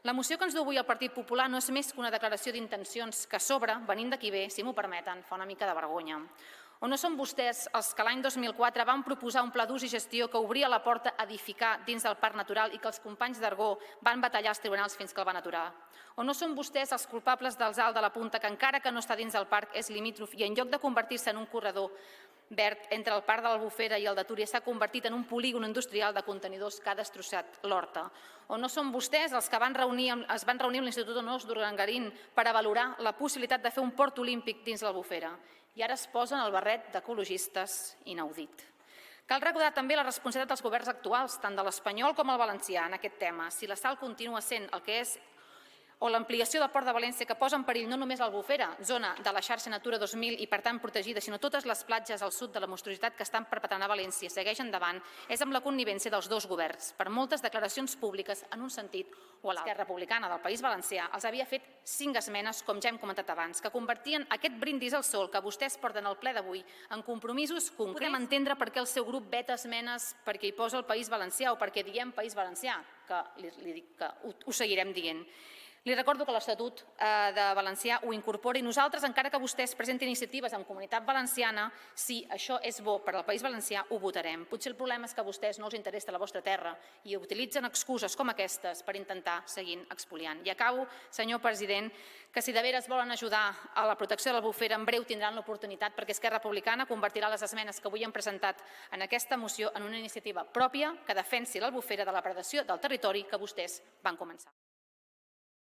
La moció que ens du avui el Partit Popular no és més que una declaració d'intencions que a sobre, venint de qui ve, si m'ho permeten, fa una mica de vergonya. O no són vostès els que l'any 2004 van proposar un pla d'ús i gestió que obria la porta a edificar dins del Parc Natural i que els companys d'Argó van batallar als tribunals fins que el van aturar? O no són vostès els culpables del Salt de la Punta, que encara que no està dins del parc és limítrof i en lloc de convertir-se en un corredor verd entre el Parc de l'Albufera i el de Túria s'ha convertit en un polígon industrial de contenidors que ha destrossat l'horta? O no són vostès els que es van reunir amb l'Institut Honors d'Urdangarín per a valorar la possibilitat de fer un port olímpic dins l'Albufera? I ara es posen el barret d'ecologistes inaudit. Cal recordar també la responsabilitat dels governs actuals, tant de l'espanyol com el valencià, en aquest tema. Si la Sal continua sent el que és, o l'ampliació del Port de València, que posa en perill no només l'Albufera, zona de la xarxa Natura 2000 i per tant protegida, sinó totes les platges al sud de la monstruositat que estan perpetrant a València, segueix endavant, és amb la connivència dels dos governs, per moltes declaracions públiques en un sentit o a l'altre. Esquerra Republicana del País Valencià els havia fet 5 esmenes, com ja hem comentat abans, que convertien aquest brindis al sol que vostès porten al ple d'avui en compromisos concrets. Podem entendre per què el seu grup veta esmenes perquè hi posa el País Valencià o perquè diem País Valencià, que li dic que ho seguirem dient. Li recordo que l'Estatut de Valencià ho incorpora i nosaltres, encara que vostès presentin iniciatives en Comunitat Valenciana, si això és bo per al País Valencià, ho votarem. Potser el problema és que a vostès no els interessa la vostra terra i utilitzen excuses com aquestes per intentar seguir expoliant. I acabo, senyor president, que si de veres volen ajudar a la protecció de l'Albufera, en breu tindran l'oportunitat perquè Esquerra Republicana convertirà les esmenes que avui hem presentat en aquesta moció en una iniciativa pròpia que defensi l'Albufera de la predació del territori que vostès van començar.